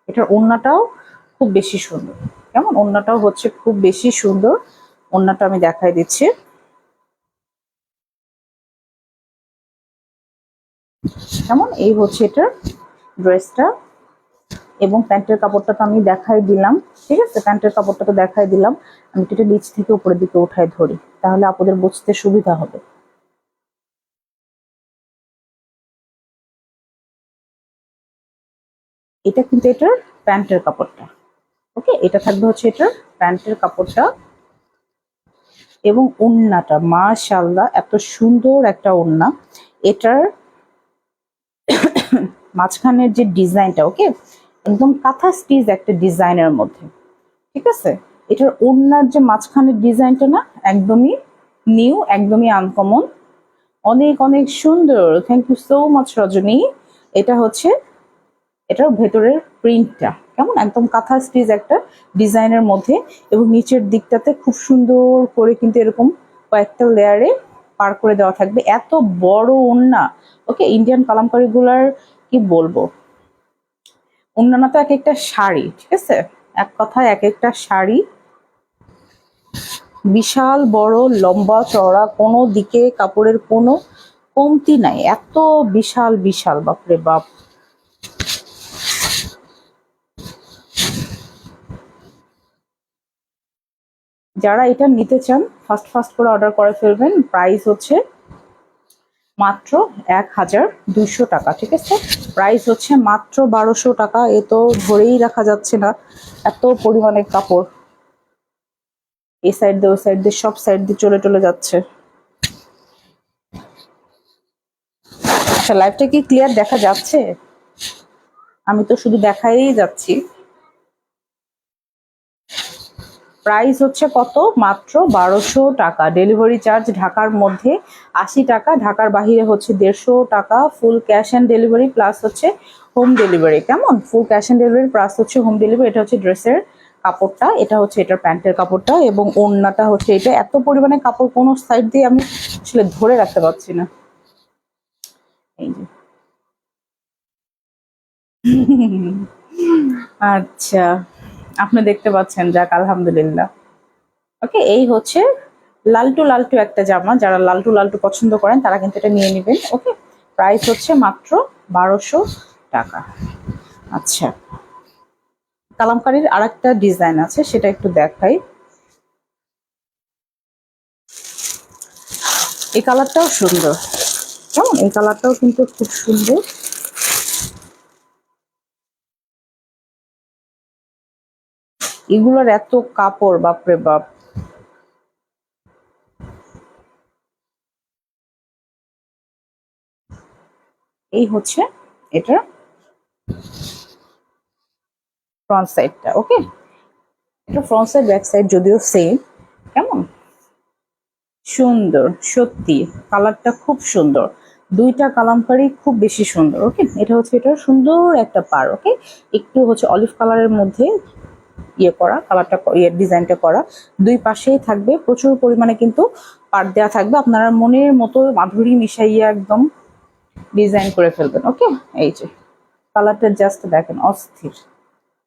এটার ওড়নাটাও খুব বেশি সুন্দর। কেমন, ওড়নাটাও হচ্ছে খুব বেশি সুন্দর। ওড়নাটা আমি দেখাই দিচ্ছি। কেমন, এই হচ্ছে এটার ড্রেসটা, এবং প্যান্টের কাপড়টা তো আমি দেখাই দিলাম। ঠিক আছে, প্যান্টের কাপড়টা তো দেখাই দিলাম। আমি এটা নিচ থেকে উপরের দিকে উঠাই ধরি, তাহলে আপনাদের বুঝতে সুবিধা হবে। এটা কিন্তু এটার প্যান্টের কাপড়টা। ওকে, এটা থাকবে হচ্ছে এটার প্যান্টের কাপড়টা, এবং ওড়নাটা মাশাআল্লাহ এত সুন্দর একটা ওড়না। এটার মাঝখানের যে ডিজাইনটা, ওকে, একদম কাঁথা স্টিচ একটা ডিজাইনের মধ্যে। ঠিক আছে, এটার ওড়নার যে মাঝখানের ডিজাইনটা না, একদমই নিউ, একদমই আনকমন, অনেক অনেক সুন্দর। থ্যাংক ইউ সো মাচ রজনী। এটা হচ্ছে এটার ভেতরের প্রিন্টটা, কেমন একদম কাঁথা স্টিচ একটা ডিজাইনের মধ্যে, এবং নিচের দিকটাতে খুব সুন্দর করে কিন্তু এরকম কয়েকটা লেয়ারে পার করে দেওয়া থাকবে। এত বড় ওড়না। ওকে, ইন্ডিয়ান কালামকারী গুলার কি বলবো, ওড়না তো এক একটা শাড়ি। ঠিক আছে, এক কথায় এক একটা শাড়ি, বিশাল বড়, লম্বা চওড়া, কোনো দিকে কাপড়ের কোনো কমতি নাই, এত বিশাল বিশাল, বাপরে বাপ। যারা এটা নিতে চান ফাস্ট ফাস্ট করে অর্ডার করে ফেলবেন। প্রাইস হচ্ছে মাত্র 1200 টাকা। ঠিক আছে, প্রাইস হচ্ছে মাত্র 1200 টাকা। এ তো ধরেই রাখা যাচ্ছে না, এত পরিমাণে কাপড়, এই সাইড দিয়ে ওই সাইড দিয়ে সব সাইড দিয়ে চলে চলে যাচ্ছে। আচ্ছা, লাইভটা কি ক্লিয়ার দেখা যাচ্ছে? আমি তো শুধু দেখাই যাচ্ছি। প্রাইস হচ্ছে কত, মাত্র 1200 টাকা। ডেলিভারি চার্জ ঢাকার মধ্যে 80 টাকা, ঢাকার বাহিরে হচ্ছে 150 টাকা। Full cash and delivery plus হচ্ছে হোম ডেলিভারি। কেমন, full cash and delivery plus হচ্ছে হোম ডেলিভারি। এটা হচ্ছে ড্রেসের কাপড়টা, এটা হচ্ছে এটার প্যান্টের কাপড়টা, এবং ওড়নাটা হচ্ছে এটা। এত পরিমাণে কাপড় কোনো সাইড দিয়ে আমি আসলে ধরে রাখতে পারছি না। এই যে আচ্ছা, আপনি দেখতে পাচ্ছেন, যাক আলহামদুলিল্লাহ। ওকে, এই হচ্ছে লালটু লালটু একটা জামা। যারা লালটু লালটু পছন্দ করেন তারা কিন্তু এটা নিয়ে নেবেন। ওকে, প্রাইস হচ্ছে মাত্র 1200 টাকা। আচ্ছা, কালামকারীর আর একটা ডিজাইন আছে, সেটা একটু দেখাই। এই কালারটাও সুন্দর, কেমন, এই কালারটাও কিন্তু খুব সুন্দর। এগুলোর এত কাপড়, বাপরে বাপ। এই হচ্ছে এটা ফ্রন্ট সাইডটা। ওকে, এটা ফ্রন্ট সাইড ব্যাক সাইড যদিও সেম। কেমন সুন্দর, সত্যি কালারটা খুব সুন্দর। দুইটা কালামকারি খুব বেশি সুন্দর। ওকে, এটা হচ্ছে এটা সুন্দর একটা পার। ওকে, একটু হচ্ছে অলিভ কালারের মধ্যে ইয়ে করা, কালারটা ইয়ে ডিজাইনটা করা। দুই পাশেই থাকবে প্রচুর পরিমাণে কিন্তু পার দেওয়া থাকবে, আপনারা মনের মতো মাধুরী মিশাইয়া একদম ডিজাইন করে ফেলবেন। ওকে, এই যে কালারটা জাস্ট দেখেন, অস্থির,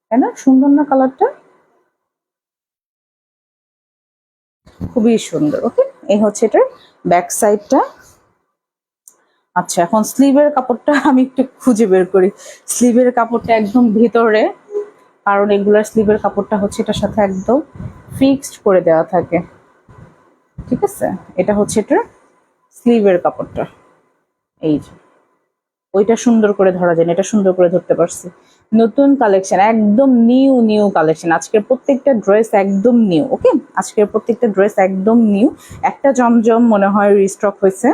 তাই না? সুন্দর না কালারটা? খুবই সুন্দর। ওকে, এই হচ্ছে এটার ব্যাক সাইডটা। আচ্ছা, এখন স্লিভের কাপড়টা আমি একটু খুঁজে বের করি। স্লিভের কাপড়টা একদম ভিতরে, কারণ এগুলার স্লিভের কাপড়টা হচ্ছে এটার সাথে একদম ফিক্সড করে দেওয়া থাকে, ঠিক আছে। এটা হচ্ছে এটার স্লিভের কাপড়টা, এই যে ওইটা সুন্দর করে ধরা যায় না, এটা সুন্দর করে ধরতে পারছি। নতুন কালেকশন, একদম নিউ নিউ কালেকশন। আজকের প্রত্যেকটা ড্রেস একদম নিউ, ওকে। আজকের প্রত্যেকটা ড্রেস একদম নিউ। একটা জমজম মনে হয় রিস্টক হয়েছে।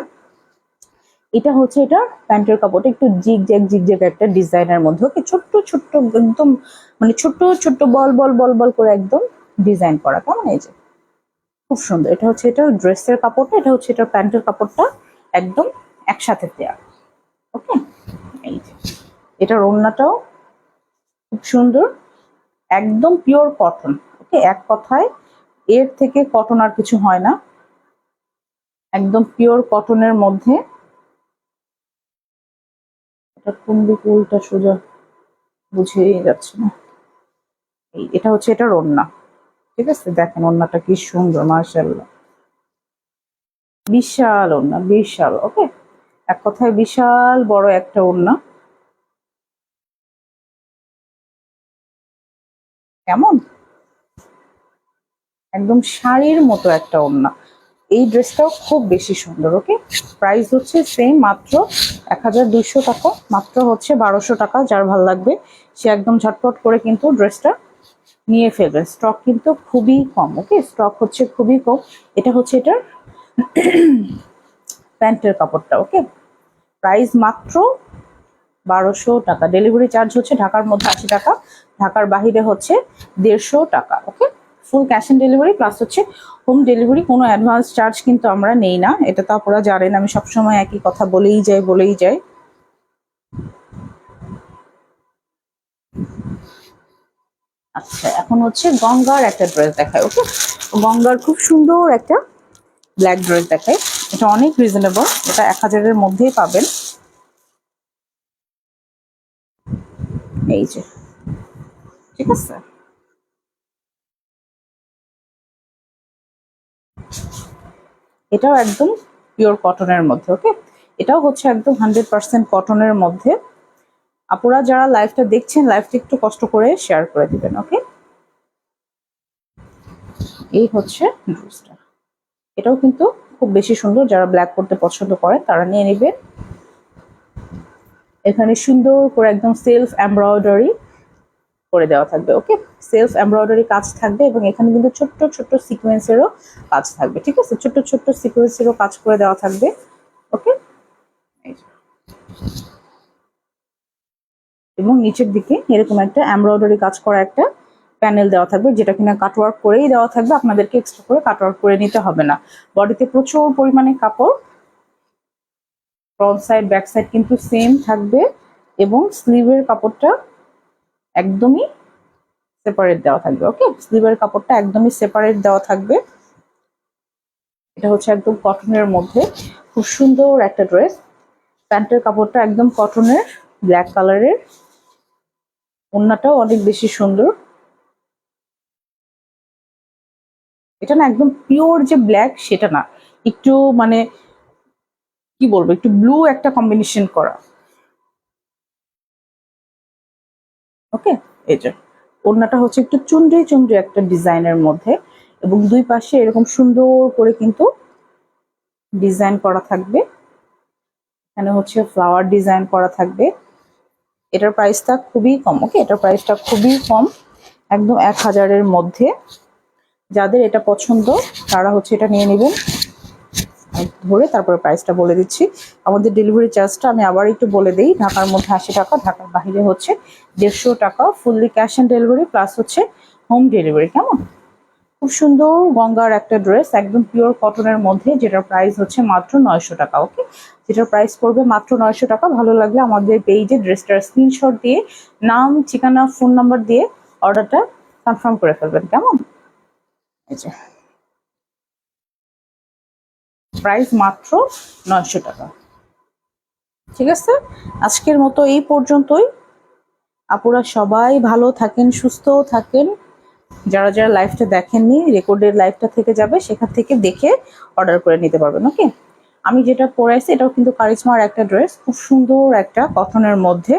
এটা হচ্ছে এটা প্যান্টের কাপড়টা একটু জিগজ্যাগ একটা ডিজাইনের মধ্যে, ওকে। ছোট্ট ছোট্ট একদম মানে ছোট্ট ছোট্ট বল বল বল বল করে একদম ডিজাইন করা, কেমন, এই যে খুব সুন্দর। এটা হচ্ছে এটা ড্রেসের কাপড়টা, এটা হচ্ছে এটা প্যান্টের কাপড়টা, একদম একসাথে দেয়া, ওকে। এই যে এটার ওড়নাটাও খুব সুন্দর, একদম পিওর কটন, ওকে। এক কথায় এর থেকে কটন আর কিছু হয় না, একদম পিওর কটনের মধ্যে। এটা কোন দিকে উল্টা সোজা বুঝেই যাচ্ছে না। এটা হচ্ছে এটার ওড়না, ঠিক আছে। দেখেন ওড়নাটা কি সুন্দর, মাশাআল্লাহ, বিশাল ওড়না, বিশাল, ওকে। এক কথায় বিশাল বড় একটা ওড়না, কেমন, একদম শাড়ির মতো একটা ওড়না। এই ড্রেসটাও খুব বেশি সুন্দর, ওকে। প্রাইস হচ্ছে সেম, মাত্র 1200 টাকা, মাত্র হচ্ছে 1200 টাকা। যার ভালো লাগবে সে একদম ঝটপট করে কিন্তু ড্রেসটা নিয়ে ফেলবেন। স্টক কিন্তু খুবই কম, ওকে। স্টক হচ্ছে খুবই কম। এটা হচ্ছে এটার প্যান্টের কাপড়টা, ওকে। প্রাইস মাত্র 1200 টাকা। ডেলিভারি চার্জ হচ্ছে ঢাকার মধ্যে 80 টাকা, ঢাকার বাহিরে হচ্ছে 150 টাকা, okay. Full cash on delivery plus হচ্ছে হোম ডেলিভারি। কোনো অ্যাডভান্স চার্জ কিন্তু আমরা নেই না, এটা তো আপনারা জানেন, আমি সবসময় একই কথা বলেই যাই। আচ্ছা, এখন হচ্ছে গঙ্গার একটা ড্রেস দেখায়, ওকে। গঙ্গার খুব সুন্দর একটা ব্ল্যাক ড্রেস দেখায়। এটা অনেক রিজনেবল, এটা 1000-এর মধ্যেই পাবেন, এই যে, ঠিক আছে। এটাও একদম পিওর কটনের মধ্যে, ওকে। এটাও হচ্ছে একদম 100% কটনের মধ্যে। আপুরা যারা লাইভটা দেখছেন, লাইভটা একটু কষ্ট করে শেয়ার করে দিবেন, ওকে। এই হচ্ছে ড্রেসটা, এটাও কিন্তু খুব বেশি সুন্দর। যারা ব্ল্যাক করতে পছন্দ করে তারা নিয়ে নেবে। এখানে সুন্দর করে একদম সেলফ এমব্রয়ডারি করে দেওয়া থাকবে, ওকে। সেলফ এমব্রয়ডারি কাজ থাকবে এবং এখানে কিন্তু ছোট্ট ছোট্ট সিকোয়েন্সেরও কাজ থাকবে, ঠিক আছে। ছোট্ট ছোট্ট সিকোয়েন্সেরও কাজ করে দেওয়া থাকবে, ওকে। এবং নিচের দিকে এরকম একটা এমব্রয়ডারি কাজ করা একটা প্যানেল দেওয়া থাকবে, যেটা কিনা কাটওয়ার্ক করেই দেওয়া থাকবে, আপনাদেরকে এক্সট্রা করে কাটওয়ার্ক করে নিতে হবে না। বডিতে প্রচুর পরিমাণে কাপড়, ফ্রন্ট সাইড ব্যাক সাইড কিন্তু সেম থাকবে এবং স্লিভের কাপড়টা একদমই সেপারেট দেওয়া থাকবে, ওকে। স্লিভের কাপড়টা একদমই সেপারেট দেওয়া থাকবে। এটা হচ্ছে একদম কটনের মধ্যে খুব সুন্দর একটা ড্রেস। প্যান্টের কাপড়টা একদম কটনের, ব্ল্যাক কালারের। ওড়নাটাও অনেক বেশি সুন্দর। এটা না একদম পিওর যে ব্ল্যাক সেটা না, একটু মানে কি বলবো, একটু ব্লু একটা কম্বিনেশন করা, ওকে। এই যে ওড়নাটা হচ্ছে একটু চুনরি চুনরি একটা ডিজাইনের মধ্যে এবং দুই পাশে এরকম সুন্দর করে কিন্তু ডিজাইন করা থাকবে। এখানে হচ্ছে ফ্লাওয়ার ডিজাইন করা থাকবে। এটার প্রাইসটা খুবই কম, ওকে। এটার প্রাইসটা খুবই কম, একদম 1000-এর মধ্যে। যাদের এটা পছন্দ তারা হচ্ছে এটা নিয়ে নেবেন। ধরে তারপরে প্রাইসটা বলে দিচ্ছি। আমাদের ডেলিভারি চার্জটা আমি আবার একটু বলে দিই, ঢাকার মধ্যে 80 টাকা, ঢাকার বাইরে হচ্ছে 150 টাকা। Fully cash on delivery plus হচ্ছে হোম ডেলিভারি, কেমন। খুব সুন্দর গঙ্গার একটা ড্রেস, একদম পিওর কটনের মধ্যে, যেটার প্রাইস হচ্ছে মাত্র 900 টাকা, ওকে। যেটার প্রাইস পড়বে মাত্র 900 টাকা। ভালো লাগলে আমাদের পেজে ড্রেসটার স্ক্রিনশট দিয়ে নাম, ঠিকানা, ফোন নাম্বার দিয়ে অর্ডারটা কনফার্ম করে ফেলবেন, কেমন। এই যে প্রাইস মাত্র 900 টাকা, ঠিক আছে। আজকের মতো এই পর্যন্তই। আপুরা সবাই ভালো থাকেন, সুস্থ থাকেন। যারা যারা লাইভটা দেখেননি, রেকর্ডের লাইভটা থেকে যাবে, সেখান থেকে দেখে অর্ডার করে নিতে পারবেন, ওকে। আমি যেটা পরে আছি এটাও কিন্তু কারিজমার একটা ড্রেস, খুব সুন্দর একটা কটনের মধ্যে,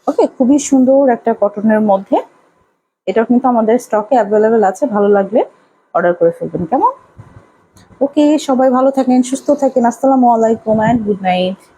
ওকে। খুবই সুন্দর একটা কটনের মধ্যে। এটাও কিন্তু আমাদের স্টকে অ্যাভেলেবেল আছে, ভালো লাগলে অর্ডার করে ফেলবেন, কেমন? ওকে, সবাই ভালো থাকেন, সুস্থ থাকেন। আসসালামু আলাইকুম অ্যান্ড গুড নাইট।